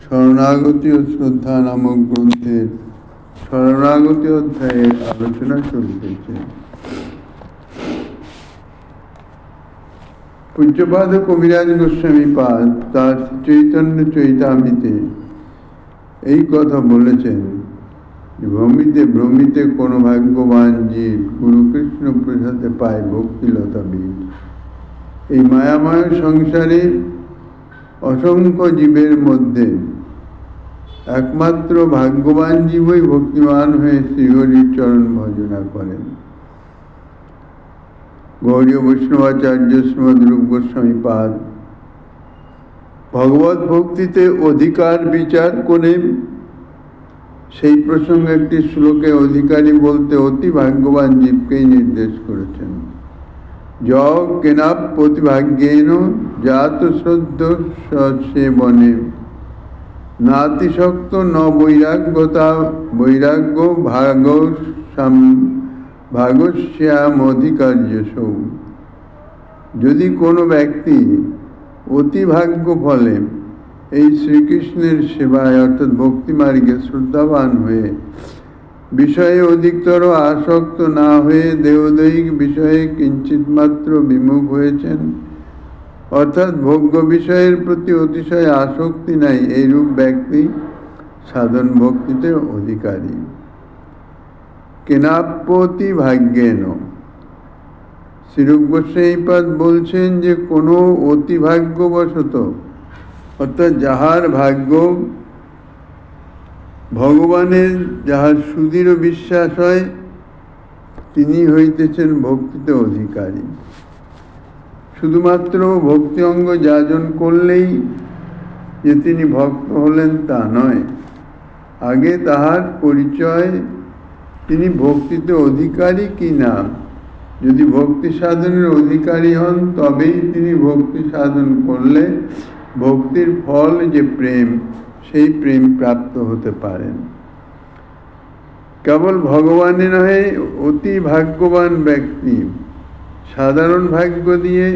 শরণাগতি ও শ্রদ্ধা নামক গ্রন্থের শরণাগতি অধ্যায়ের আলোচনা চলিতেছে। পূজ্যপাদ কবিরাজ গোস্বামী পাদ তার চৈতন্য চৈতামিতে এই কথা বলেছেন, ভ্রমিতে ভ্রমিতে কোনো ভাগ্যবান জীব গুরুকৃষ্ণ প্রসাদে পায় ভক্তিলতা বীজ। এই মায়াময় সংসারে অসংখ্য জীবের মধ্যে একমাত্র ভাগ্যবান জীবই ভক্তিমান হয়ে শ্রীহরির চরণ ভজনা করেন। গৌড়ীয় বৈষ্ণবাচার্য শ্রীমদ রূপ গোস্বামী পাদ ভগবত ভক্তিতে অধিকার বিচার করে সেই প্রসঙ্গে একটি শ্লোকে অধিকারী বলতে অতি ভাগ্যবান জীবকেই নির্দেশ করেছেন। কেনাপ প্রতিভাগ্যেন জাত শ্রদ্ধ সেবনে নাতিশক্ত ন বৈরাগ্যতা বৈরাগ্য ভাগশ্যাম অধিকার্য সৌ। যদি কোনো ব্যক্তি অতি ভাগ্য ফলে এই শ্রীকৃষ্ণের সেবায় অর্থাৎ ভক্তিমার্গে শ্রদ্ধাবান হয়ে বিষয়ে অধিকতর আসক্ত না হয়ে দেহদৈহিক বিষয়ে কিঞ্চিত মাত্র বিমুখ হয়েছেন, অর্থাৎ ভোগ্য বিষয়ের প্রতি অতিশয় আসক্তি নাই, এইরূপ ব্যক্তি সাধন ভক্তিতে অধিকারী। কেনাপ্যতি ভাগ্যেন, শ্রীরূপ গোস্বামীপাদ বলছেন যে কোনো অতি ভাগ্যবশত অর্থাৎ যাহার ভাগ্য ভগবানের যাহার সুদৃঢ় বিশ্বাস হয় তিনি হইতেছেন ভক্তিতে অধিকারী। শুধুমাত্র ভক্তি অঙ্গ যাজন করলেই যে তিনি ভক্ত হলেন তা নয়, আগে তাহার পরিচয় তিনি ভক্তিতে অধিকারী কি না। যদি ভক্তি সাধনের অধিকারী হন তবেই তিনি ভক্তি সাধন করলে ভক্তির ফল যে প্রেম, সেই প্রেম প্রাপ্ত হতে পারেন। কেবল ভগবানে নহে, অতি ভাগ্যবান ব্যক্তি সাধারণ ভাগ্য দিয়ে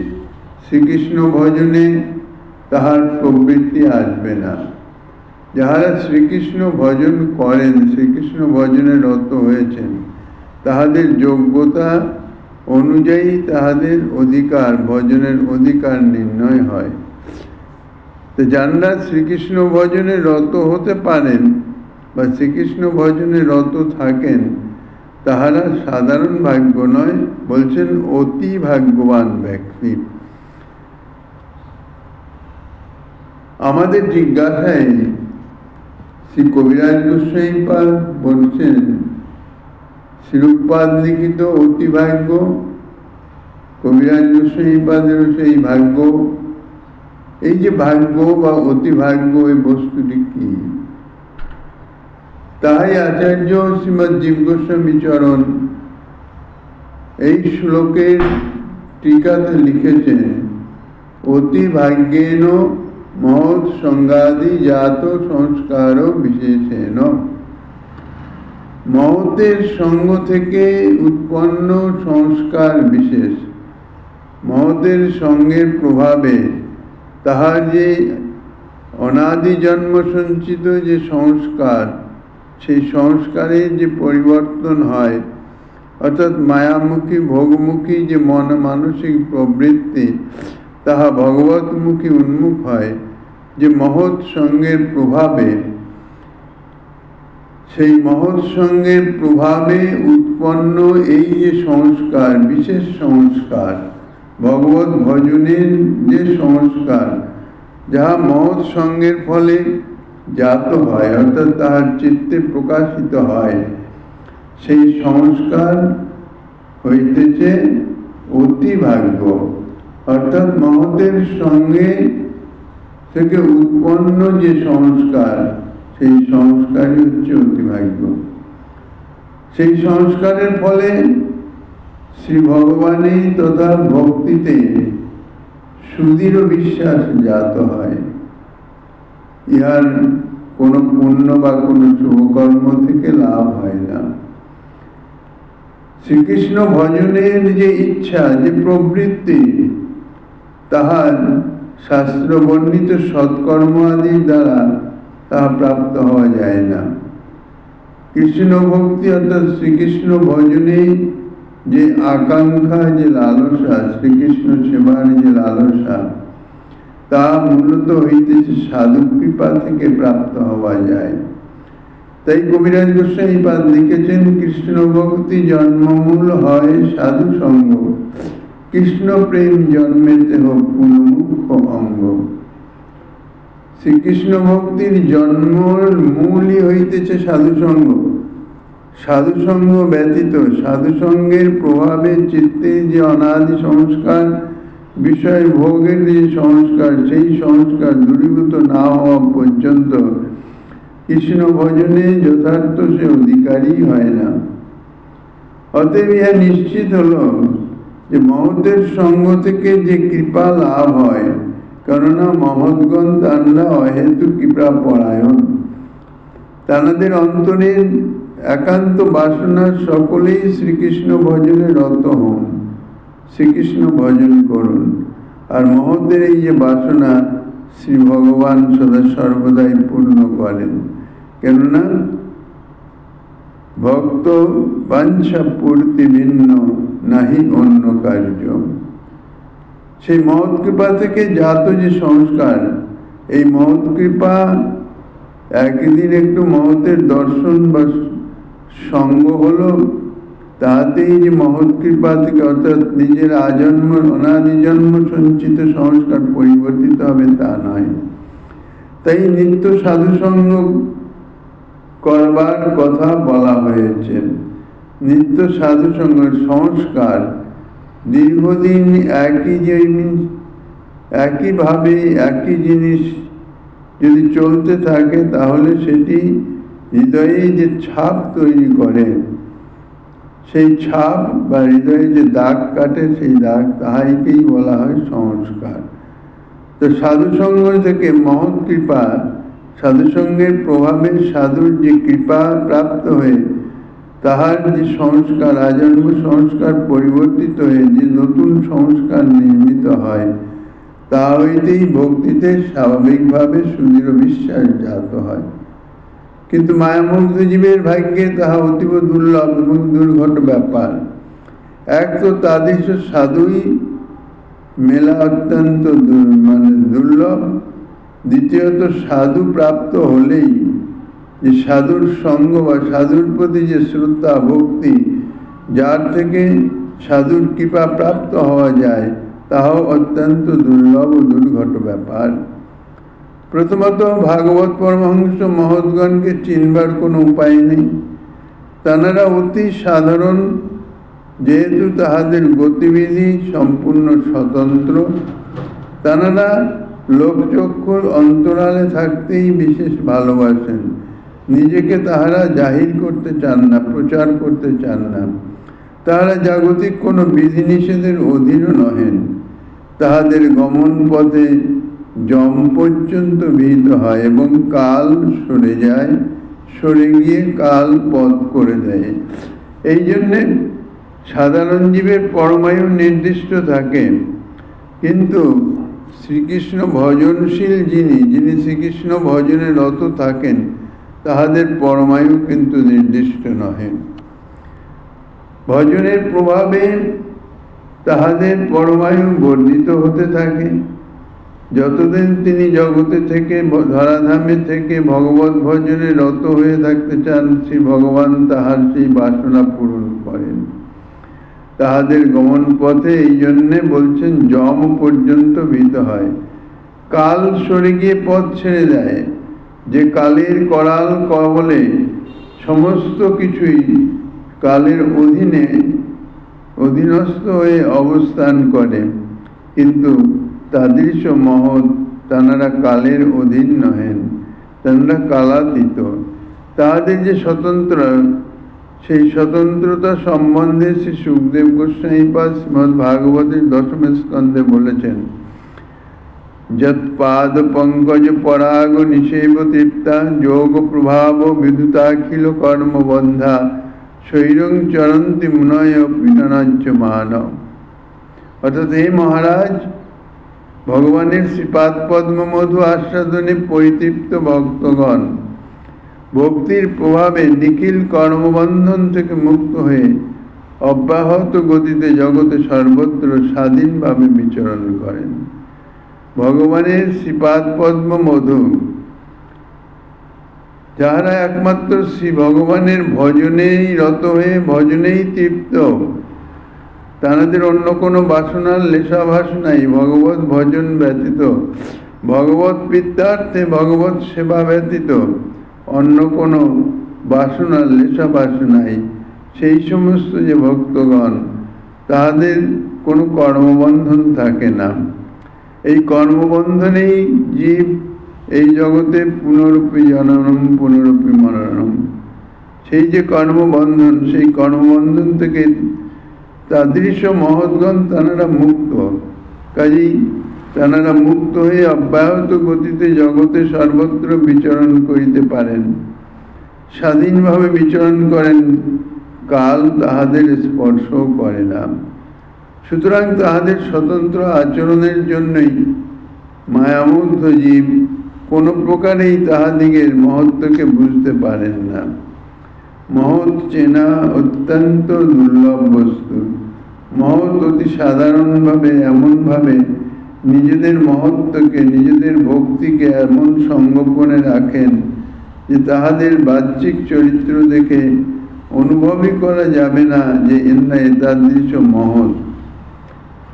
শ্রীকৃষ্ণ ভজনে তাহার প্রবৃত্তি আসবে না। যাহারা শ্রীকৃষ্ণ ভজন করেন, শ্রীকৃষ্ণ ভজনে রত হয়েছেন, তাহাদের যোগ্যতা অনুযায়ী তাহাদের অধিকার, ভজনের অধিকার নির্ণয় হয়। তো যারা শ্রীকৃষ্ণ ভজনে রত হতে পারেন বা শ্রীকৃষ্ণ ভজনে রত থাকেন তাহারা সাধারণ ভাগ্য নয়, বলছেন অতি ভাগ্যবান ব্যক্তি। আমাদের জিজ্ঞাসায় শ্রী কবিরাজ গোস্বামী পাদ বলছেন, শ্রীরূপপাদ লিখিত অতি ভাগ্য, কবিরাজ গোস্বামী পাদেরও সেই ভাগ্য। এই যে ভাগ্য বা অতি ভাগ্য, এই বস্তুটি কি? তাই আচার্য শ্রীমৎ জীব গোস্বামী চরণ এই শ্লোকের টিকাতে লিখেছেন, অতি ভাগ্যেন মহৎ সঙ্গাদি জাত সংস্কার বিশেষেন। মহতের সঙ্গ থেকে উৎপন্ন সংস্কার বিশেষ, মহতের সঙ্গের প্রভাবে তাহার যে অনাদি জন্ম সঞ্চিত যে সংস্কার, সেই সংস্কারের যে পরিবর্তন হয়, অর্থাৎ মায়ামুখী ভোগমুখী যে মানসিক প্রবৃত্তি তাহা ভগবতমুখী উন্মুখ হয় যে মহৎ সঙ্গের প্রভাবে, সেই মহৎ সঙ্গের প্রভাবে উৎপন্ন এই যে সংস্কার, বিশেষ সংস্কার, ভগবত ভজনের যে সংস্কার, যাহা মহৎ সঙ্গের ফলে জাত হয় অর্থাৎ তাহার চিত্তে প্রকাশিত হয়, সেই সংস্কার হইতেছে অতি ভাগ্য। অর্থাৎ মহতের সঙ্গে থেকে উৎপন্ন যে সংস্কার, সেই সংস্কারই হচ্ছে অতি ভাগ্য। সেই সংস্কারের ফলে শ্রী ভগবানে তথা ভক্তিতে সুদৃঢ় বিশ্বাস জাত হয়। ইহার কোনো পুণ্য বা কোনো শুভকর্ম থেকে লাভ হয় না। শ্রীকৃষ্ণ ভজনের যে ইচ্ছা, যে প্রবৃত্তি, তাহার শাস্ত্র বর্ণিত সৎকর্ম আদির দ্বারা তাহা প্রাপ্ত হওয়া যায় না। কৃষ্ণ ভক্তি অর্থাৎ শ্রীকৃষ্ণ ভজনে যে আকাঙ্ক্ষা, যে লালসা, শ্রীকৃষ্ণ সেবার যে লালসা, তা মূলত হইতেছে সাধু কৃপা থেকে প্রাপ্ত হওয়া যায়। তাই কবিরাজ গোস্বামী পাদ লিখেছেন, কৃষ্ণ ভক্তি জন্মমূল হয় সাধু সঙ্গ, কৃষ্ণ প্রেম জন্মেতে হোক মুখ্য অঙ্গ। শ্রীকৃষ্ণ ভক্তির জন্মর মূলই হইতেছে সাধুসঙ্গ। সাধুসঙ্গ ব্যতীত, সাধুসঙ্গের প্রভাবে চিত্তে যে অনাদি সংস্কার, বিষয় ভোগের যে সংস্কার, সেই সংস্কার দূরীভূত না হওয়া পর্যন্ত কৃষ্ণ ভজনে যথার্থ সে অধিকারী হয় না। অতএব ইহা নিশ্চিত হল যে মহতের সঙ্গ থেকে যে কৃপা লাভ হয়, কেননা মহৎগণ তাঁরা অহেতু কৃপা পরায়ণ, তাঁদের অন্তরের একান্ত বাসনা সকলেই শ্রীকৃষ্ণ ভজনে রত হন, শ্রীকৃষ্ণ ভজন করুন। আর মহতের এই যে বাসনা শ্রী ভগবান সদা সর্বদাই পূর্ণ করেন, কেননা ভক্ত বাঞ্ছা পূর্তি ভিন্ন নাহি অন্য কার্য। সেই মহৎ কৃপা থেকে জাত যে সংস্কার, এই মহৎ কৃপা একদিন একটু মহতের দর্শন বা সঙ্গ হলো, তাতেই যে মহৎ কৃপা থেকে অর্থাৎ নিজের আজন্ম অনাদি জন্ম সঞ্চিত সংস্কার পরিবর্তিত হবে তা নয়। তাই নিত্য সাধুসঙ্গ করবার কথা বলা হয়েছে। নিত্য সাধুসঙ্গের সংস্কার দীর্ঘদিন একইভাবে একই জিনিস যদি চলতে থাকে, তাহলে সেটি হৃদয়ে যে ছাপ তৈরি করে, সেই ছাপ বা হৃদয়ে যে দাগ কাটে, সেই দাগ, তাহাইকেই বলা হয় সংস্কার। তো সাধুসঙ্গ থেকে মহৎ কৃপা, সাধুসঙ্গের প্রভাবে সাধুর যে কৃপা প্রাপ্ত হয়ে তাহার যে সংস্কার, আজন্ম সংস্কার পরিবর্তিত হয়ে যে নতুন সংস্কার নির্মিত হয়, তা হইতেই ভক্তিতে স্বাভাবিকভাবে সুদৃঢ় বিশ্বাস জাত হয়। কিন্তু মায়ামুগ্ধ জীবের ভাগ্যে তাহা অতীব দুর্লভ এবং দুর্ঘট ব্যাপার। এক তো তাদৃশ সাধুই মেলা অত্যন্ত দুর্লভ, দ্বিতীয়ত সাধু প্রাপ্ত হলেই যে সাধুর সঙ্গ বা সাধুর প্রতি যে শ্রদ্ধা ভক্তি, যার থেকে সাধুর কৃপা প্রাপ্ত হওয়া যায়, তাহাও অত্যন্ত দুর্লভ ও দুর্ঘট ব্যাপার। প্রথমত ভাগবত পরমহংস মহৎগণকে চিনবার কোনো উপায় নেই। তাঁরা অতি সাধারণ, যেহেতু তাহাদের গতিবিধি সম্পূর্ণ স্বতন্ত্র, তাঁরা লোকচক্ষুর অন্তরালে থাকতেই বিশেষ ভালোবাসেন। নিজেকে তাহারা জাহির করতে চান না, প্রচার করতে চান না। তাহারা জাগতিক কোনো বিধিনিষেধের অধীনও নহেন। তাহাদের গমন পথে যম পর্যন্ত বিহিত হয় এবং কাল সরে যায়, সরে গিয়ে কাল পথ করে দেয়। এই জন্যে সাধারণ জীবের পরমায়ু নির্দিষ্ট থাকে, কিন্তু শ্রীকৃষ্ণ ভজনশীল যিনি শ্রীকৃষ্ণ ভজনে রত থাকেন, তাহাদের পরমায়ু কিন্তু নির্দিষ্ট নহে। ভজনের প্রভাবে তাহাদের পরমায়ু বর্ধিত হতে থাকে। যতদিন তিনি জগতে থেকে, ধরাধামে থেকে ভগবত ভজনে রত হয়ে থাকতে চান, শ্রী ভগবান তাহার সেই বাসনা পূরণ করেন। তাহাদের গমন পথে এই জন্যে বলছেন যম পর্যন্ত বিহিত হয়। কাল সরে গিয়ে পথ ছেড়ে দেয়। যে কালের করাল কবলে সমস্ত কিছুই কালের অধীনস্থ হয়ে অবস্থান করে, কিন্তু তাদৃশ মহৎ তাঁরা কালের অধীন নহেন, তাঁরা কালাতীত। তাহাদের যে স্বতন্ত্র, সেই স্বতন্ত্রতা সম্বন্ধে শ্রী সুখদেব গোস্বামী পাদ শ্রীমদ্ ভাগবতের দশম স্কন্ধে বলেছেন, যৎপাদ পঙ্কজ পরাগ নিষেব তৃপ্তা যোগ প্রভাব বিদ্যুতাখিল কর্মবন্ধা শৈরং চরন্তি মুনয় পিননাচ্য মানব। অর্থাৎ হে মহারাজ, ভগবানের শ্রীপাদ পদ্ম মধু আস্বাদনে পরিতৃপ্ত ভক্তগণ ভক্তির প্রভাবে নিখিল কর্মবন্ধন থেকে মুক্ত হয়ে অব্যাহত গতিতে জগতে সর্বত্র স্বাধীনভাবে বিচরণ করেন। ভগবানের শ্রীপাদ পদ্ম মধু, যাহারা একমাত্র শ্রী ভগবানের ভজনেই রত হয়ে ভজনেই তৃপ্ত, তাহাদের অন্য কোনো বাসনার লেশাভাস নাই। ভগবত ভজন ব্যতীত, ভগবত পিত্তার্থে ভগবত সেবা ব্যতীত অন্য কোনো বাসনার লেশাভাস নাই। সেই সমস্ত যে ভক্তগণ, তাহাদের কোনো কর্মবন্ধন থাকে না। এই কর্মবন্ধনেই জীব এই জগতে পুনরূপী জননম পুনরূপী মরণম, সেই যে কর্মবন্ধন, সেই কর্মবন্ধন থেকে তাদৃশ মহৎগণ তাঁরা মুক্ত। কাজেই তাঁরা মুক্ত হয়ে অব্যাহত গতিতে জগতে সর্বত্র বিচরণ করিতে পারেন, স্বাধীনভাবে বিচরণ করেন, কাল তাহাদের স্পর্শও করে না। সুতরাং তাহাদের স্বতন্ত্র আচরণের জন্যই মায়ামুগ্ধ জীব কোনো প্রকারেই তাহাদিগের মহত্বকে বুঝতে পারেন না। মহৎ চেনা অত্যন্ত দুর্লভ বস্তু। মহৎ অতি সাধারণভাবে এমনভাবে নিজেদের মহত্বকে, নিজেদের ভক্তিকে এমন সংগোপনে রাখেন যে তাহাদের বাহ্যিক চরিত্র দেখে অনুভবই করা যাবে না যে এরা এতাদৃশ মহৎ।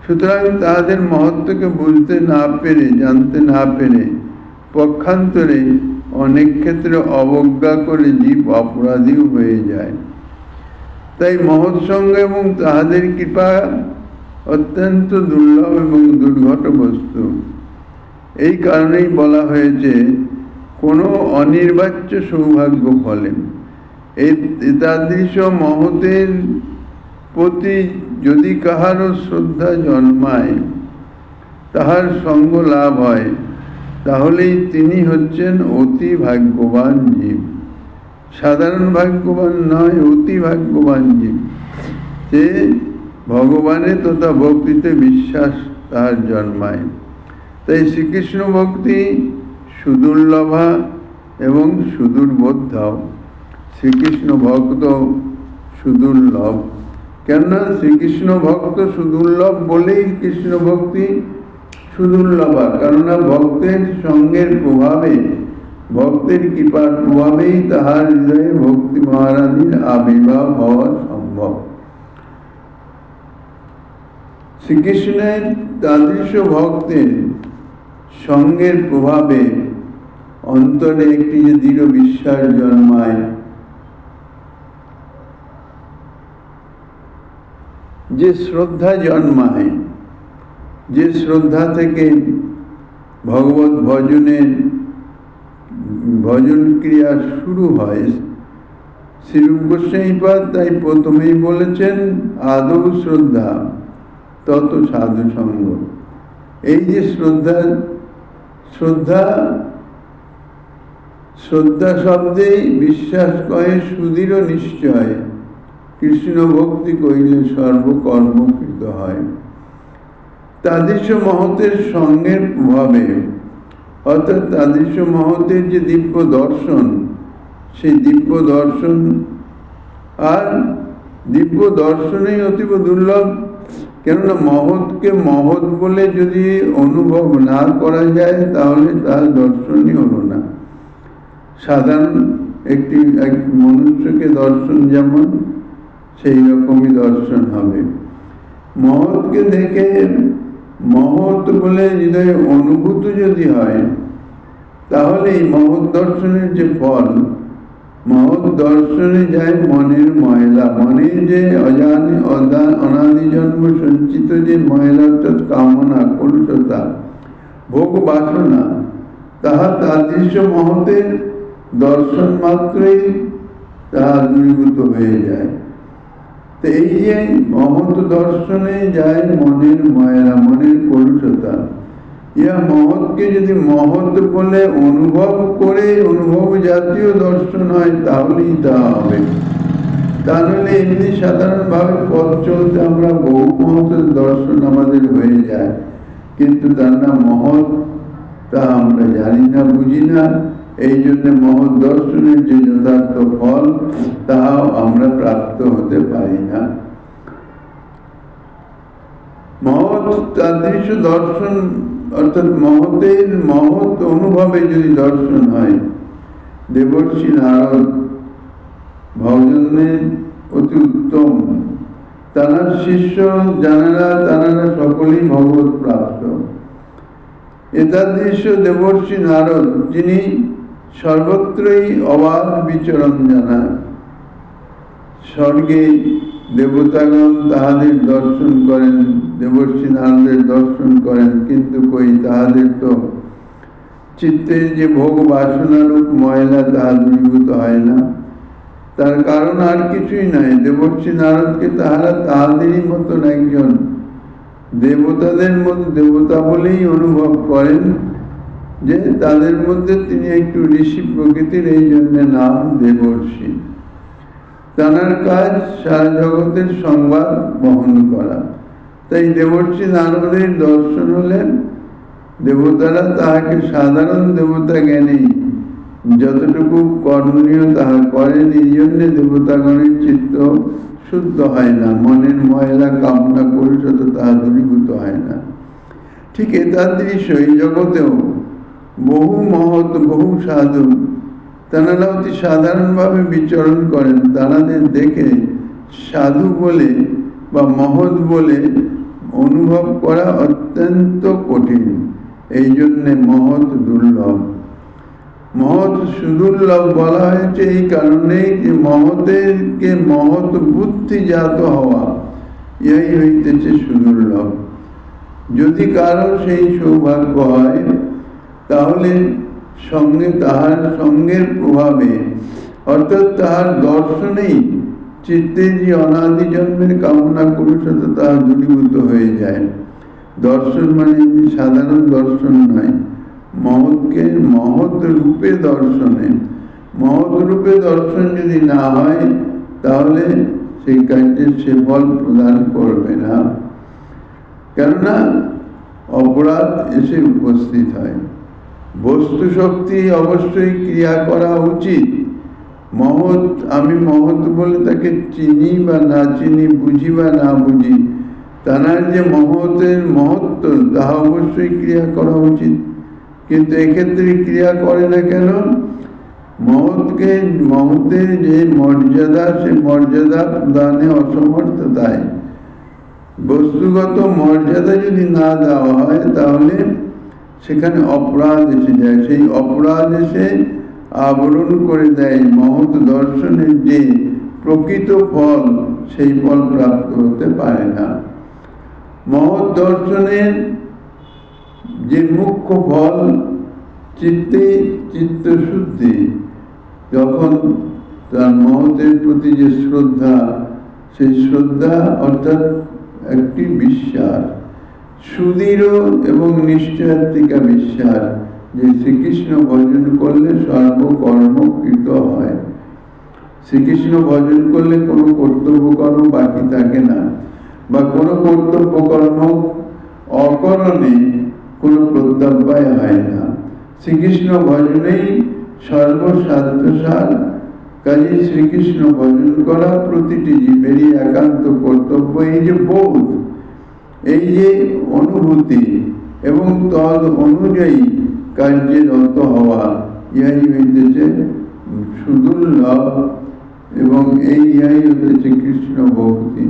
সুতরাং তাহাদের মহত্বকে বুঝতে না পেরে, জানতে না পেরে পক্ষান্তরে অনেক ক্ষেত্রে অবজ্ঞা করে জীব অপরাধীও হয়ে যায়। তাই মহৎ সঙ্গ এবং তাহাদের কৃপা অত্যন্ত দুর্লভ এবং দুর্ঘট বস্তু। এই কারণেই বলা হয়েছে কোনো অনির্বাচ্য সৌভাগ্য ফলে। এই তাদৃশ মহতের প্রতি যদি কাহারও শ্রদ্ধা জন্মায়, তাহার সঙ্গ লাভ হয়, তাহলেই তিনি হচ্ছেন অতি ভাগ্যবান জীব। সাধারণ ভাগ্যবান নয়, অতি ভাগ্যবান জীব। যে ভগবানে তথা ভক্তিতে বিশ্বাস তাহার জন্মায়। তাই শ্রীকৃষ্ণ ভক্তি সুদুর্লভা এবং সুদূরবোধ্যাও। শ্রীকৃষ্ণ ভক্ত সুদুর্লভ। কেননা শ্রীকৃষ্ণ ভক্ত সুদুর্লভ বলেই কৃষ্ণ ভক্তি সুদুর্লভা। কেননা ভক্তের সঙ্গের প্রভাবে, ভক্তের কৃপার প্রভাবেই তাহার হৃদয়ে ভক্তি মহারানীর আবির্ভাব হওয়া সম্ভব। শ্রীকৃষ্ণের তাদৃশ ভক্তের সঙ্গের প্রভাবে অন্তরে একটি যে দৃঢ় বিশ্বাস জন্মায়, যে শ্রদ্ধা জন্মায়, যে শ্রদ্ধা থেকে ভগবত ভজনের ভজন ক্রিয়া শুরু হয়। শ্রীরূপ গোস্বামীপাদ তাই প্রথমেই বলেছেন আদৌ শ্রদ্ধা তত সাধু সঙ্গ। এই যে শ্রদ্ধা, শ্রদ্ধা শ্রদ্ধা শব্দেই বিশ্বাস কহে সুদৃঢ় নিশ্চয়, কৃষ্ণ ভক্তি করিলে সর্বকর্মকৃত হয়। তাদৃশ মহতের সঙ্গের প্রভাবে, অর্থাৎ তাদৃশ মহতের যে দিব্য দর্শন, সেই দিব্য দর্শন, আর দিব্য দর্শনেই অতীব দুর্লভ। কেননা মহৎকে মহৎ বলে যদি অনুভব না করা যায়, তাহলে তার দর্শনই হলো না। সাধারণ এক মনুষ্যকে দর্শন যেমন, সেই রকমই দর্শন হবে। মহৎকে দেখে মহৎ বলে হৃদয়ে অনুভূত যদি হয়, তাহলে এই মহৎ দর্শনের যে ফল, মহৎ দর্শনে যায় মনের ময়লা। মনের যে অনাদি জন্ম সঞ্চিত যে ময়লা, অর্থাৎ কামনা, কলুষতা, ভোগ বাসনা, তাহা তাদৃশ মহতের দর্শন মাত্রই তাহা দূরীভূত হয়ে যায়। তো এই যে মহৎ দর্শনে যায় মনের ময়লা, মনের কলুষতা, ইহা মহৎকে যদি মহৎ বলে অনুভব করে অনুভব জাতীয় দর্শন হয়, তাহলেই তা হবে। তাহলে এমনি সাধারণভাবে পথ চলতে আমরা বহু মহতের দর্শন আমাদের হয়ে যায়, কিন্তু তার নাম মহৎ তা আমরা জানি না, বুঝি না। এই জন্য মহৎ দর্শনের যে যথার্থ ফল তাহাও আমরা প্রাপ্ত হতে পারি না। মহৎ তাদৃশ দর্শন অর্থাৎ মহতের মহৎ অনুভবে যদি দর্শন হয়, দেবর্ষি নারদ ভজনের অতি উত্তম, তাঁর শিষ্য তাঁরা সকলেই ভগবত প্রাপ্ত। এতাদৃশ দেবর্ষি নারদ, যিনি সর্বত্রই অবাধ বিচরণ জানান, স্বর্গে দেবতাগণ তাহাদের দর্শন করেন, দেবর্ষি নারদের দর্শন করেন, কিন্তু কই তাহাদের তো চিত্তের যে ভোগ বাসনারূপ ময়লা তাহা দূরীভূত হয় না। তার কারণ আর কিছুই নয়, দেবর্ষি নারদকে তাহারা তাহাদেরই মতন একজন দেবতাদের মধ্যে দেবতা বলেই অনুভব করেন, যে তাদের মধ্যে তিনি একটু ঋষি প্রকৃতির, এই জন্য নাম দেবর্ষি। তাঁর কাজ সারা জগতের সংবাদ বহন করা। তাই দেবর্ষি নারদের দর্শন হলে দেবতারা তাহাকে সাধারণ দেবতা জ্ঞানেই যতটুকু করণীয় তাহা করেন। এই জন্যে দেবতাগণের চিত্ত শুদ্ধ হয় না, মনের ময়লা কামনা কলুষতা তাহা দূরীভূত হয় না। ঠিক এতাদৃশ এই জগতেও বহু মহৎ বহু সাধু তাঁরা অতি সাধারণভাবে বিচরণ করেন। তাঁদের দেখে সাধু বলে বা মহৎ বলে অনুভব করা অত্যন্ত কঠিন। এই জন্যে মহৎ দুর্লভ। মহৎ সুদুর্লভ বলা হয়েছে এই কারণে যে মহতেরকে মহৎ বুদ্ধিজাত হওয়া ইহাই হইতেছে সুদুর্লভ। যদি কারো সেই সৌভাগ্য হয়, তাহলে সঙ্গে তাহার সঙ্গের প্রভাবে অর্থাৎ তাহার দর্শনেই চিত্তের যে অনাদি জন্মের কামনা কলুষতা তাহা দূরীভূত হয়ে যায়। দর্শন মানে সাধারণ দর্শন নয়, মহৎকে মহৎ রূপে দর্শনে। মহৎ রূপে দর্শন যদি না হয়, তাহলে সেই কার্যের সে ফল প্রদান করবে না। কেননা অপরাধ এসে উপস্থিত হয়। বস্তু শক্তি অবশ্যই ক্রিয়া করা উচিত। মহৎ, আমি মহৎ বলে তাকে চিনি বা না চিনি, বুঝি বা না বুঝি, তার যে মহতের মহত্ব তাহা অবশ্যই ক্রিয়া করা উচিত। কিন্তু এক্ষেত্রে ক্রিয়া করে না কেন? মহতের যে মর্যাদা, সে মর্যাদা দানে অসমর্থতায়। বস্তুগত মর্যাদা যদি না দেওয়া হয়, তাহলে সেখানে অপরাধ এসে যায়। সেই অপরাধ এসে আবরণ করে দেয় মহৎ দর্শনের যে প্রকৃত ফল, সেই ফল প্রাপ্ত হতে পারে না। মহৎ দর্শনের যে মুখ্য ফল চিত্তশুদ্ধি। যখন তার মহতের প্রতি যে শ্রদ্ধা, সেই শ্রদ্ধা অর্থাৎ একটি বিশ্বাস, সুদৃঢ় এবং নিশ্চয়াত্মিকা বিশ্বাস যে শ্রীকৃষ্ণ ভজন করলে সর্বকর্ম কৃত হয়। শ্রীকৃষ্ণ ভজন করলে কোনো কর্তব্য কর্ম বাকি থাকে না, বা কোনো কর্তব্য কর্ম অকরণে কোনো প্রত্যাবায় হয় না। শ্রীকৃষ্ণ ভজনেই সর্বসাধ্যসার। কাজে শ্রীকৃষ্ণ ভজন করা প্রতিটি জীবেরই একান্ত কর্তব্য। এই যে বোধ, এই যে অনুভূতি এবং তদ অনুযায়ী কার্যে রত হওয়া, ইহাই হইতেছে সুদুর্লভ এবং ইহাই হইতেছে কৃষ্ণ ভক্তি।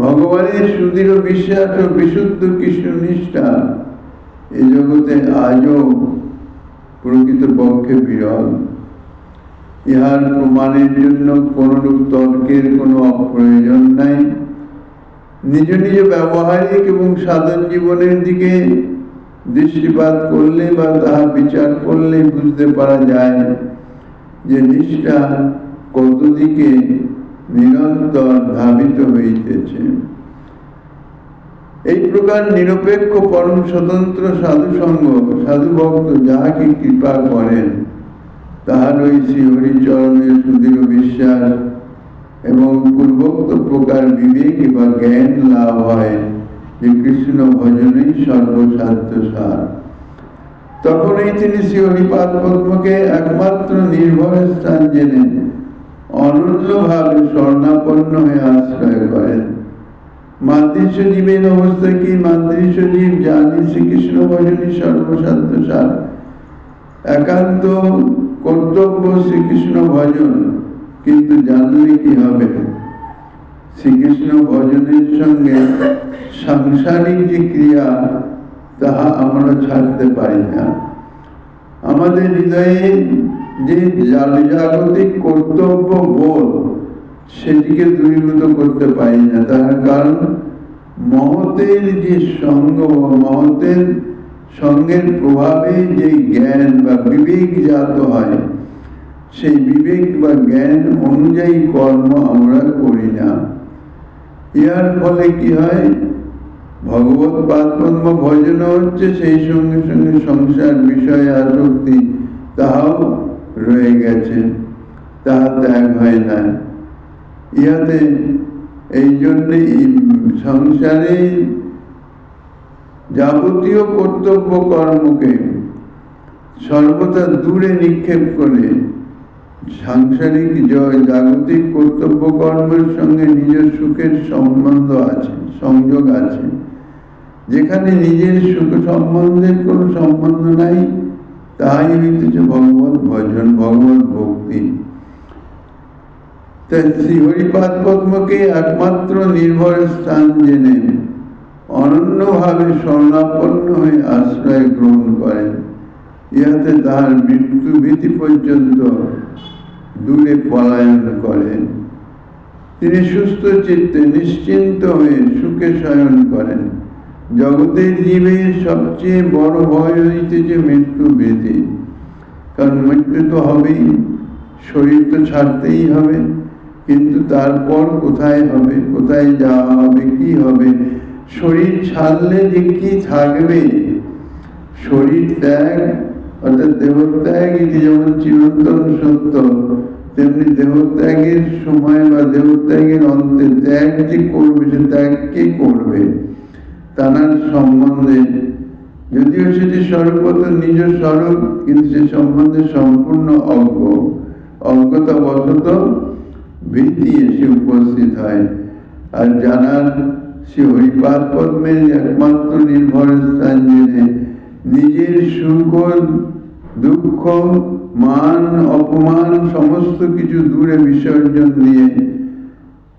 ভগবানের সুদৃঢ় বিশ্বাস ও বিশুদ্ধ কৃষ্ণ নিষ্ঠা এই জগতে আজও প্রকৃতপক্ষে বিরল। ইহার প্রমাণের জন্য কোনরূপ তর্কের কোনো প্রয়োজন নাই। নিজ নিজ ব্যবহারিক এবং সাধারণ জীবনের দিকে দৃষ্টিপাত করলে বা তাহা বিচার করলে বুঝতে পারা যায় যে নিষ্ঠা কত দিকে নিরন্তর ধাবিত হইতেছে। এই প্রকার নিরপেক্ষ পরম স্বতন্ত্র সাধুসঙ্গ, সাধুভক্ত যাহাকে কৃপা করেন, তাহার ওই শ্রী হরিচরণের সুদৃঢ় বিশ্বাস এবং পূর্বোক্ত প্রকার বিবেক বা জ্ঞান লাভ হয়। যে কৃষ্ণ ভজনেই সর্বসাধ্য সার। তখনই তিনি শ্রী হরিপাদ পদ্মকে একমাত্র নির্ভর স্থান জেনে অনন্যভাবে স্বর্ণাপন্ন হয়ে আশ্রয় করেন। মাতৃস্ব জীবের অবস্থা কি? মাতৃস্ব জীব জানি শ্রীকৃষ্ণ ভজনই সর্বসাধ্য সার, একান্ত কর্তব্য শ্রীকৃষ্ণ ভজন, কিন্তু জানলে কি হবে? শ্রীকৃষ্ণ ভজনের সঙ্গে সাংসারিক যে ক্রিয়া তাহা আমরা ছাড়তে পারি না। আমাদের হৃদয়ে যে জাগতিক কর্তব্য বোধ সেটিকে দূরীভূত করতে পারি না। তার কারণ মহতের যে সঙ্গ, মহতের সঙ্গের প্রভাবে যে জ্ঞান বা বিবেক জাত হয়, সেই বিবেক বা জ্ঞান অনুযায়ী কর্ম আমরা করি না। ইহার ফলে কি হয়? ভগবত পাদপদ্ম ভজন হচ্ছে, সেই সঙ্গে সঙ্গে সংসার বিষয়ে আসক্তি তাহাও রয়ে গেছে, তাহা ত্যাগ হয় না। ইহাতে এই জন্যে সংসারে যাবতীয় কর্তব্য কর্মকে সর্বদা দূরে নিক্ষেপ করে সাংসারিক জাগতিক কর্তব্য কর্মের সঙ্গে নিজের সুখের সম্বন্ধ আছে, সংযোগ আছে। যেখানে নিজের সুখ সম্বন্ধের কোনো সম্বন্ধ নাই, তাই হইতেছে ভগবত ভজন, ভগবত ভক্তি। তাই শ্রী হরিপাদ পদ্মকে একমাত্র নির্ভর স্থান জেনে অনন্যভাবে স্বর্ণাপন্ন হয়ে আশ্রয় গ্রহণ করেন। ইহাতে তাহার মৃত্যু ভীতি পর্যন্ত দূরে পলায়ন করেন। তিনি সুস্থ চিত্তে নিশ্চিন্ত হয়ে সুখে শয়ন করেন। জগতের জীবের সবচেয়ে বড় ভয় হইতেছে মৃত্যু ভীতি। কারণ মৃত্যু তো হবেই, শরীর তো ছাড়তেই হবে, কিন্তু তারপর কোথায় হবে, কোথায় যাওয়া হবে, কি হবে? শরীর ছাড়লে যে কি থাকবে? শরীর ত্যাগ অর্থাৎ দেহত্যাগ, এটি যেমন চিরন্তন সত্য, তেমনি দেহত্যাগের সময় বা দেহত্যাগের অন্তে ত্যাগ যে করবে, সে ত্যাগ কে করবে? তার সম্বন্ধে, যদিও সেটি সর্বত নিজ স্বরূপ, কিন্তু সে সম্বন্ধে সম্পূর্ণ অজ্ঞতা বশত ভীতি এসে উপস্থিত হয়। আর জানার সে হরিপাদ পদ্মের একমাত্র নির্ভর স্থান জেনে নিজের সুখ, দুঃখ, মান, অপমান সমস্ত কিছু দূরে বিসর্জন দিয়ে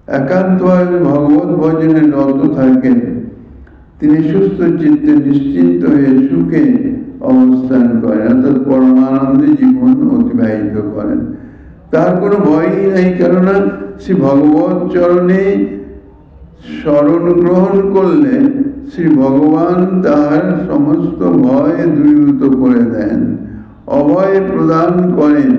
একান্তভাবে ভগবত ভজনে রত থাকেন। তিনি সুস্থ চিত্তে নিশ্চিন্ত হয়ে সুখে অবস্থান করেন, অর্থাৎ পরমানন্দে জীবন অতিবাহিত করেন। তার কোনো ভয়ই নাই, কেননা শ্রী ভগবত চরণে শরণ গ্রহণ করলে শ্রী ভগবান তাহার সমস্ত ভয় দূরীভূত করে দেন, অভয় প্রদান করেন।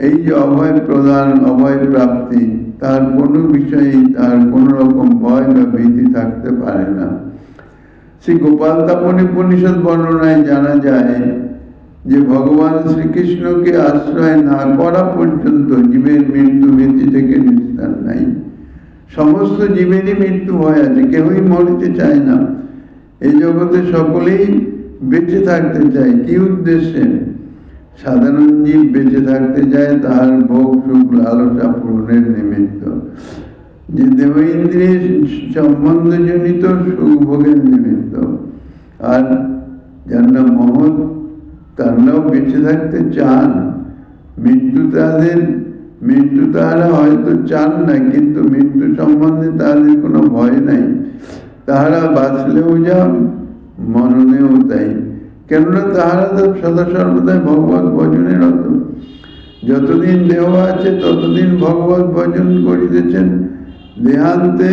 এই যে অভয় প্রদান, অভয় প্রাপ্তি, তার কোনো বিষয়েই তার কোনো রকম ভয় বা ভীতি থাকতে পারে না। শ্রী গোপাল তাপন উপনিষদ বর্ণনায় জানা যায় যে ভগবান শ্রীকৃষ্ণকে আশ্রয় না করা পর্যন্ত জীবের মৃত্যু ভীতি থেকে নিস্তার নাই। সমস্ত জীবেরই মৃত্যু ভয় আছে, কেউই মরতে চায় না। এই জগতে সকলেই বেঁচে থাকতে চায়। কি উদ্দেশ্যে? সাধারণ জীব বেঁচে থাকতে চায় তাহার ভোগ সুখ লালসা পূরণের নিমিত্ত, যে দেহ ইন্দ্রিয়ের সম্বন্ধজনিত সুখ ভোগের নিমিত্ত। আর যার নাম মহৎ, তারাও বেঁচে থাকতে চান। মৃত্যু তাহারা হয়তো চান না, কিন্তু মৃত্যু সম্বন্ধে তাদের কোনো ভয় নাই। তাহারা বাঁচলেও যা, মরণেও তাই। কেননা তাহারা তো সদা সর্বদাই ভগবত ভজনের রত। যতদিন দেহ আছে ততদিন ভগবত ভজন করিতেছেন। দেহান্তে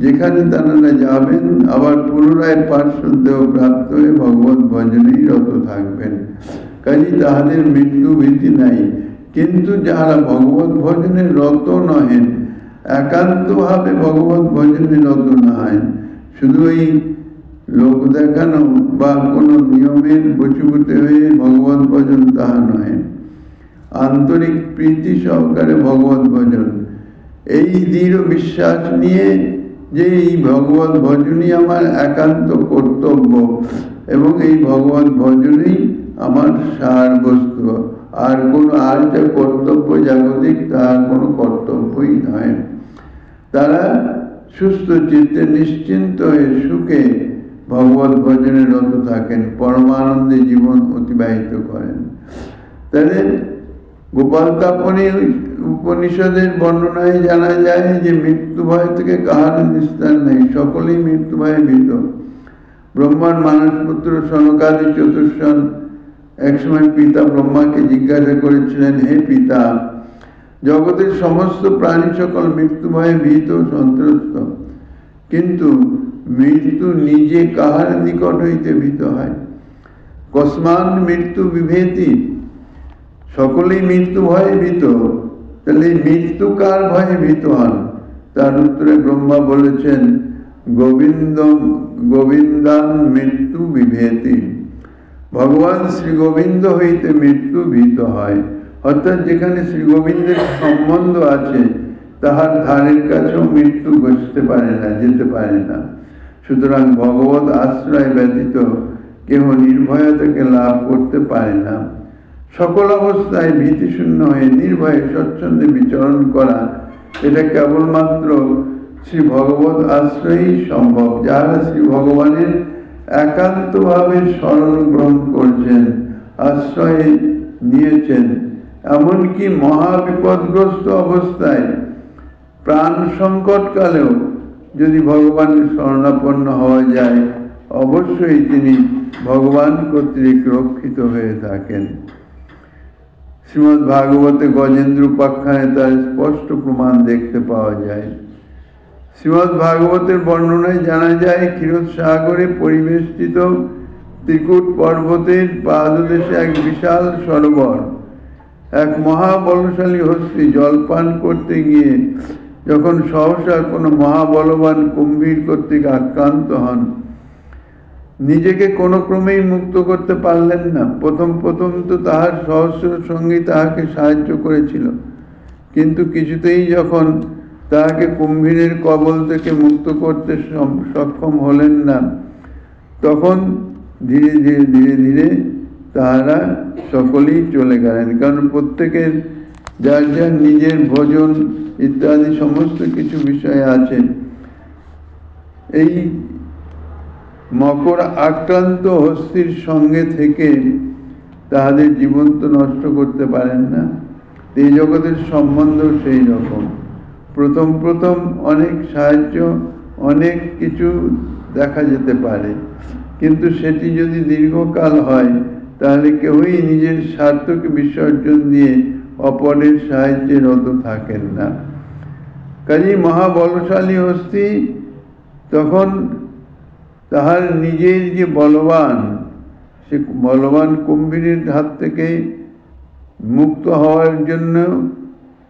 যেখানে তারা যাবেন, আবার পুনরায় পার্শ্বদ দেহ প্রাপ্ত হয়ে ভগবত ভজনেই রত থাকবেন। কাজে তাহাদের মৃত্যু ভীতি নাই। কিন্তু যাহারা ভগবত ভজনে রত নহেন, একান্তভাবে ভগবত ভজনে রত না হয়, শুধু এই লোক দেখানো বা কোনো নিয়মের বশীভূত হয়ে ভগবত ভজন, তাহা নয়। আন্তরিক প্রীতি সহকারে ভগবত ভজন, এই দৃঢ় বিশ্বাস নিয়ে যে এই ভগবত ভজনই আমার একান্ত কর্তব্য এবং এই ভগবত ভজনই আমার সার বস্তু, আর যা কর্তব্য জাগতিক তার কোনো কর্তব্যই নয়। তারা সুস্থ চিত্তে নিশ্চিন্ত হয়ে সুখে ভগবত ভজনে রত থাকেন, পরমানন্দে জীবন অতিবাহিত করেন। তাদের গোপাল তাপনী উপনিষদের বর্ণনায় জানা যায় যে মৃত্যু ভয় থেকে কাহার নিস্তার নেই, সকলেই মৃত্যু ভয়ে ভীত। ব্রহ্মার মানসপুত্র সনকাদি চতুর্শন একসময় পিতা ব্রহ্মাকে জিজ্ঞাসা করেছিলেন, হে পিতা, জগতের সমস্ত প্রাণী সকল মৃত্যু ভয়ে ভীত সন্ত্রস্ত, কিন্তু মৃত্যু নিজে কাহার নিকট হইতে ভীত হয়? কস্মান মৃত্যু বিভেতি, সকলেই মৃত্যু ভয়ে ভীত, তাহলে মৃত্যু কার ভয়ে ভীত হন? তার উত্তরে ব্রহ্মা বলেছেন, গোবিন্দান মৃত্যু বিভেতি, ভগবান শ্রী গোবিন্দ হইতে মৃত্যু ভীত হয়। অর্থাৎ যেখানে শ্রী গোবিন্দের সম্বন্ধ আছে তাহার ধারের কাছেও মৃত্যু বসতে পারে না, যেতে পারে না। সুতরাং ভগবত আশ্রয় ব্যতীত কেহ নির্ভয়তাকে লাভ করতে পারে না। সকল অবস্থায় ভীতিশূন্য হয়ে নির্ভয়ে স্বচ্ছন্দে বিচরণ করা, এটা কেবলমাত্র শ্রী ভগবত আশ্রয়ই সম্ভব। যারা শ্রী ভগবানের একান্তভাবে শরণ গ্রহণ করছেন, আশ্রয় নিয়েছেন, এমনকি মহাবিপদগ্রস্ত অবস্থায় প্রাণ সংকটকালেও যদি ভগবানের শরণাপন্ন হওয়া যায়, অবশ্যই তিনি ভগবান কর্তৃক রক্ষিত হয়ে থাকেন। শ্রীমদ্ ভাগবতে গজেন্দ্র উপাখ্যানে তার স্পষ্ট প্রমাণ দেখতে পাওয়া যায়। শ্রীমদ্ ভাগবতের বর্ণনায় জানা যায়, ক্ষীরসাগরে পরিবেষ্টিত ত্রিকুট পর্বতের পাদদেশে এক বিশাল সরোবর। এক মহাবলশালী হস্তি জলপান করতে গিয়ে যখন সহসা কোনো মহাবলবান কুম্ভীর কর্তৃক আক্রান্ত হন, নিজেকে কোনো ক্রমেই মুক্ত করতে পারলেন না। প্রথম তো তাহার সহস্র সঙ্গী তাহাকে সাহায্য করেছিল, কিন্তু কিছুতেই যখন তাহাকে কুম্ভীরের কবল থেকে মুক্ত করতে সক্ষম হলেন না, তখন ধীরে ধীরে তাহারা সকলেই চলে গেলেন। কারণ প্রত্যেকের যার যার নিজের ভোজন ইত্যাদি সমস্ত কিছু বিষয় আছে। এই মকর আক্রান্ত হস্তির সঙ্গে থেকে তাহাদের জীবন তো নষ্ট করতে পারেন না। এই জগতের সম্বন্ধ সেই রকম। প্রথম অনেক সাহায্য, অনেক কিছু দেখা যেতে পারে, কিন্তু সেটি যদি দীর্ঘকাল হয় তাহলে কেউই নিজের স্বার্থকে বিসর্জন দিয়ে অপরের সাহায্যে রত থাকেন না। কাজেই মহাবলশালী হস্তি তখন তাহার নিজের যে বলবান, সে বলবান কুম্ভীরের হাত থেকে মুক্ত হওয়ার জন্য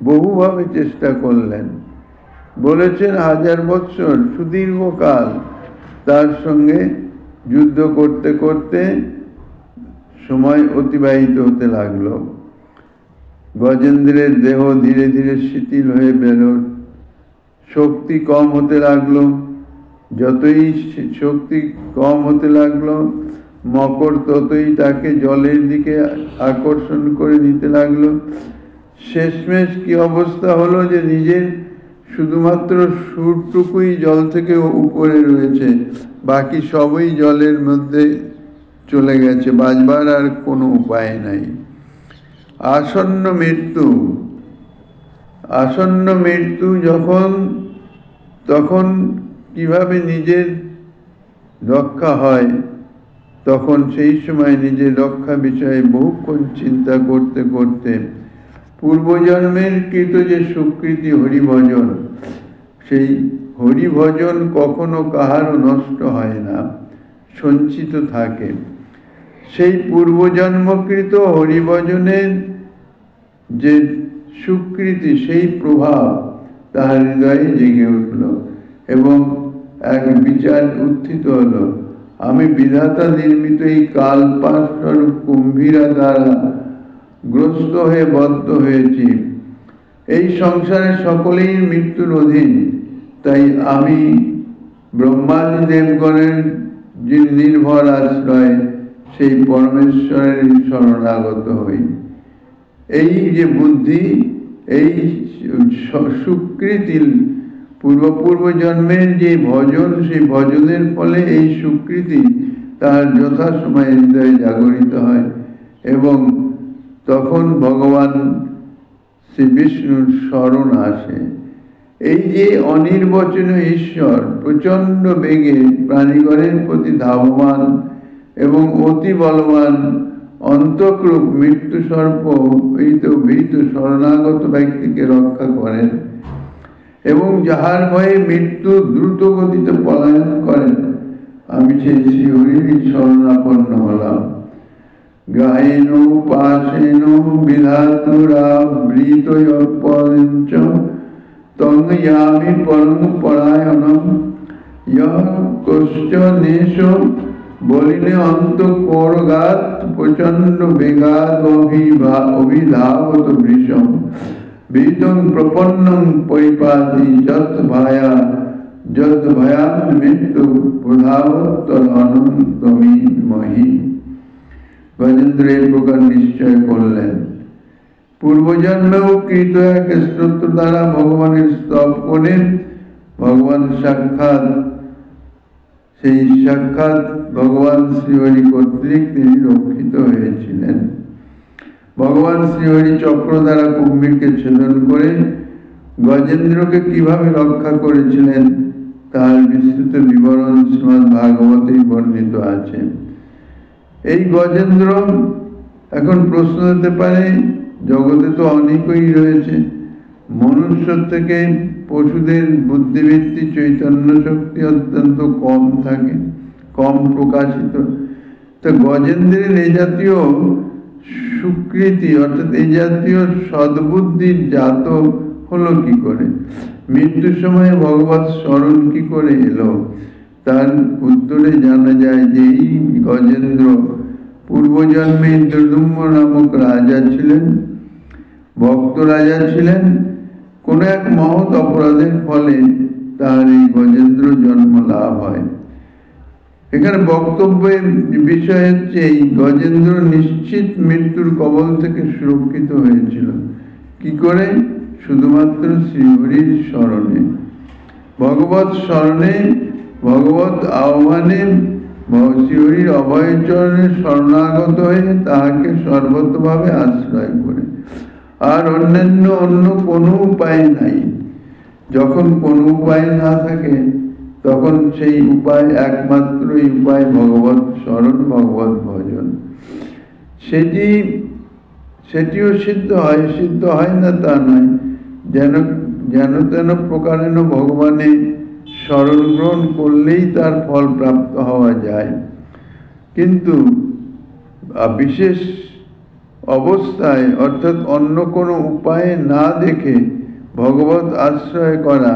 বহুভাবে চেষ্টা করলেন। বলেছেন 1000 বৎসর সুদীর্ঘকাল তার সঙ্গে যুদ্ধ করতে করতে সময় অতিবাহিত হতে লাগলো। গজেন্দ্রের দেহ ধীরে ধীরে শিথিল হয়ে গেল, শক্তি কম হতে লাগলো। যতই শক্তি কম হতে লাগলো, মকর ততই তাকে জলের দিকে আকর্ষণ করে দিতে লাগলো। শেষমেশ কি অবস্থা হলো যে নিজের শুধুমাত্র সুরটুকুই জল থেকে উপরে রয়েছে, বাকি সবই জলের মধ্যে চলে গেছে, বাঁচবার আর কোনো উপায় নাই। আসন্ন মৃত্যু তখন কিভাবে নিজের রক্ষা হয়, তখন সেই সময় নিজের রক্ষা বিষয়ে বহুক্ষণ চিন্তা করতে করতে পূর্বজন্মের কৃত যে সুকৃতি হরিভজন, সেই হরিভজন কখনো কাহারও নষ্ট হয় না, সঞ্চিত থাকে। সেই পূর্বজন্মকৃত হরিভজনের যে সুকৃতি, সেই প্রভাব তাহার হৃদয়ে জেগে উঠল এবং এক বিচার উত্থিত হলো, আমি বিধাতা নির্মিত এই কালপাশ স্বরূপ কুম্ভীরা দ্বারা গ্রস্ত হয়ে বদ্ধ হয়েছি। এই সংসারে সকলেই মৃত্যুর অধীন, তাই আমি ব্রহ্মাদি দেবগণের যে নির্ভর আশ্রয় সেই পরমেশ্বরের শরণাগত হই। এই যে বুদ্ধি, এই সুকৃতি পূর্ব জন্মের যে ভজন, সেই ভজনের ফলে এই সুকৃতি তার যথাসময়ে হৃদয়ে জাগরিত হয় এবং তখন ভগবান শ্রী বিষ্ণুর স্মরণ আসে। এই যে অনির্বচনীয় ঈশ্বর প্রচণ্ড বেগে প্রাণীগণের প্রতি ধাবমান এবং অতি বলবান অন্তক্রূপ মৃত্যু সর্প ভীত শরণাগত ব্যক্তিকে রক্ষা করেন এবং যাহার ভয়ে মৃত্যু দ্রুত গতিতে পলায়ন করেন, আমি সেই শ্রীহরিরই শরণাপন্ন হলাম। গায়েন পাশেন বিধাতুরাবৃতয়পঞ্চ তং ইয়ামি পরম পরায়ণম ইয়ঃ কশ্চনেশ বলিনে অন্তঃকোরগাৎ প্রচণ্ড বেগাৎ অভিধাবত বৃষম ভীতং প্রপন্নং পরিপাতি যৎ ভয়ান মৃত্যু প্রধাবত্তরনন্তমীমহি। গজেন্দ্র এই প্রকার নিশ্চয় করলেন। পূর্বজন্মেও কৃত এক স্তোত্র দ্বারা ভগবানের স্তব করে ভগবান সেই সাক্ষাৎ ভগবান শ্রীহরি কর্তৃক তিনি রক্ষিত হয়েছিলেন। ভগবান শ্রীহরি চক্র দ্বারা কুম্ভীরকে ছেদন করে গজেন্দ্রকে কিভাবে রক্ষা করেছিলেন তার বিস্তৃত বিবরণ শ্রীমদ্ ভাগবতেই বর্ণিত আছে। এই গজেন্দ্র, এখন প্রশ্ন হতে পারে, জগতে তো অনেকই রয়েছে, মনুষ্য থেকে পশুদের বুদ্ধিবৃত্তি চৈতন্য শক্তি অত্যন্ত কম থাকে, কম প্রকাশিত। তো গজেন্দ্রের এই জাতীয় সুকৃতি অর্থাৎ এই জাতীয় সদ্বুদ্ধির জাত হলো কি করে? মৃত্যুর সময় ভগবত স্মরণ কি করে এলো? তার উত্তরে জানা যায় যে এই গজেন্দ্র পূর্বজন্মে ইন্দ্রদুম্ন নামক রাজা ছিলেন, ভক্ত রাজা ছিলেন। কোন এক মহৎ অপরাধের ফলে তার এই গজেন্দ্র জন্ম লাভ হয়। এখানে বক্তব্যের বিষয় হচ্ছে এই গজেন্দ্র নিশ্চিত মৃত্যুর কবল থেকে সুরক্ষিত হয়েছিল। কি করে? শুধুমাত্র শ্রীহরির স্মরণে, ভগবত স্মরণে, ভগবত আহ্বানে, শ্রীহরির অভয়চরণে শরণাগত হয়ে তাহাকে সর্বতভাবে আশ্রয় করে। আর অন্য কোনো উপায় নাই। যখন কোনো উপায় না থাকে তখন সেই উপায়, একমাত্রই উপায় ভগবত স্মরণ, ভগবত ভজন। সেটিও সিদ্ধ হয় না তা নয়, যেন তেন প্রকারেণ ভগবানে স্মরণ গ্রহণ করলেই তার ফল প্রাপ্ত হওয়া যায়। কিন্তু বিশেষ অবস্থায় অর্থাৎ অন্য কোনো উপায় না দেখে ভগবত আশ্রয় করা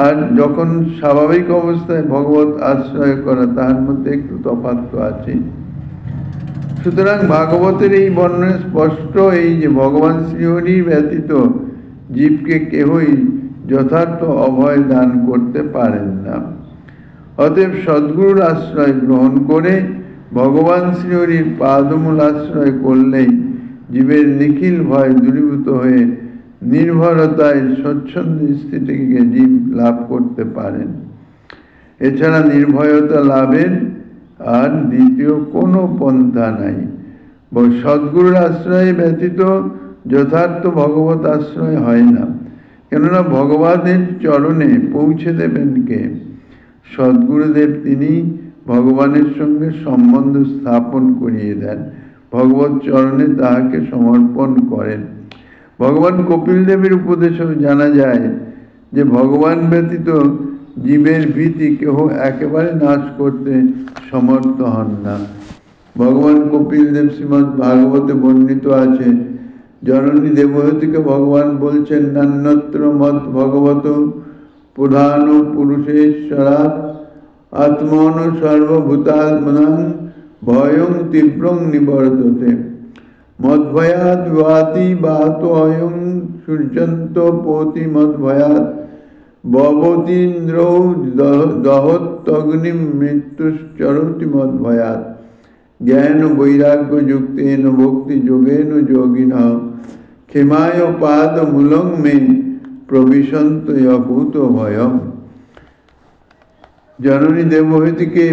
আর যখন স্বাভাবিক অবস্থায় ভগবত আশ্রয় করা, তার মধ্যে একটু তফাৎ তো আছে। সুতরাং ভাগবতের এই বর্ণনা স্পষ্ট, এই যে ভগবান শ্রীহরি ব্যতীত জীবকে কেহই যথার্থ অভয় দান করতে পারেন না। অতএব সদ্গুরুর আশ্রয় গ্রহণ করে ভগবান শ্রীহরির পাদমূল আশ্রয় করলেই জীবের নিখিল ভয় দূরীভূত হয়ে নির্ভরতায় স্বচ্ছন্দ স্থিতিকে জীব লাভ করতে পারেন। এছাড়া নির্ভয়তা লাভের আর দ্বিতীয় কোনো পন্থা নাই। সদ্গুরুর আশ্রয় ব্যতীত যথার্থ ভগবত আশ্রয় হয় না। কেননা ভগবানের চরণে পৌঁছে দেবেন কে? সদ্গুরুদেব। তিনি ভগবানের সঙ্গে সম্বন্ধ স্থাপন করিয়ে দেন, ভগবত চরণে তাহাকে সমর্পণ করেন। ভগবান কপিল দেবের উপদেশেও জানা যায় যে ভগবান ব্যতীত জীবের ভীতি কেহ একেবারে নাশ করতে সমর্থ হন না। ভগবান কপিল দেব শ্রীমদ্ ভাগবতে বর্ণিত আছে, জননী দেবহূতিকে ভগবান বলছেন, নান্যত্র মত ভগবত প্রধান পুরুষেশ্বরাৎ আত্মন সর্বভূতাত্মনাং ভয়ং তীব্রং নিবর্ততে মদ্ভয়াৎ বাতি বাত অয়ং সূর্যন্ত পোতি মদ্ভয়াৎ ববতীন্দ্রৌ দহত্যগ্নিম মৃত্যুশ্চরতি মদ্ভয়াৎ জ্ঞান বৈরাগ্য যুক্তেন ভক্তি যোগেন যোগিনঃ ক্ষেমায় পাদ মূলং মে প্রবিশন্ত অভূত ভয়ম। জননী দেবহূতিকে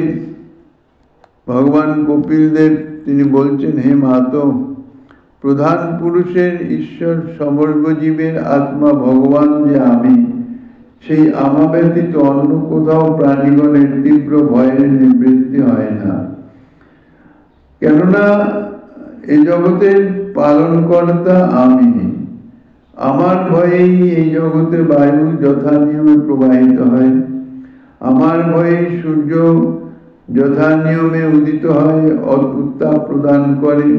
ভগবান কপিল দেব তিনি বলছেন, হে মাতো, প্রধান পুরুষের ঈশ্বর সমগ্র জীবের আত্মা ভগবান যে আমি, সেই আমা ব্যতীত অন্য কোথাও প্রাণীগণের তীব্র ভয়ের নিবৃত্তি হয় না। কেননা এই জগতের পালনকর্তা আমি। আমার ভয়েই এই জগতে বায়ু যথা নিয়মে প্রবাহিত হয়, আমার ভয়ে সূর্য যথা নিয়মে উদিত হয়, উত্তাপ প্রদান করে,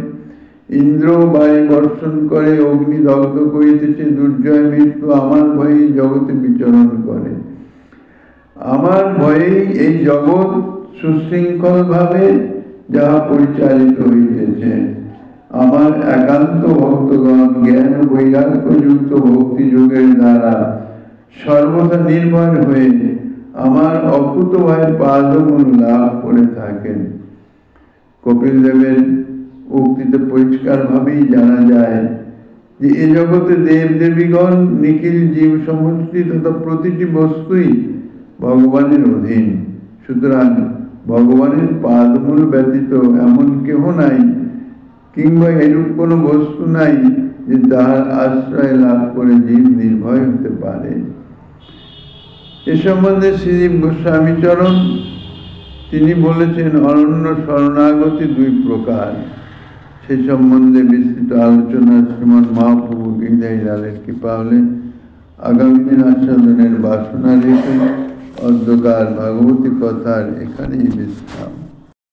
ইন্দ্র বায়ু বর্ষণ করে, অগ্নি দগ্ধ করিতেছে, দুর্জয় মৃত্যু আমার ভয়েই জগতে বিচরণ করে। আমার ভয়েই এই জগৎ সুশৃঙ্খল ভাবে যাহা পরিচালিত হইতেছে। আমার একান্ত ভক্তগণ জ্ঞান বৈরাগ্য যুক্ত ভক্তি যোগের দ্বারা সর্বদা নির্ভর হয়ে আমার অকুত ভয় পাদমূল লাভ করে থাকেন। কপিল দেবের উক্তিতে পরিষ্কার ভাবেই জানা যায় যে এ জগতে দেব দেবীগণ নিখিল জীব সমষ্টি তথা প্রতিটি বস্তুই ভগবানের অধীন। সুতরাং ভগবানের পাদমূল ব্যতীত এমন কেহ নাই, কিংবা এরূপ কোনো বস্তু নাই যে তাহার আশ্রয় লাভ করে জীব নির্ভয় হতে পারে। এ সম্বন্ধে শ্রীজীব গোস্বামীচরণ তিনি বলেছেন, অনন্য শরণাগতি দুই প্রকার। সে সম্বন্ধে বিস্তৃত আলোচনা শ্রীমৎ মহাপ্রভু গিরিধারী লালের কৃপা হলে আগামী দিন আস্বাদনের বাসনা রেখে অদ্যকার ভাগবতী কথার এখানেই বিশ্রাম।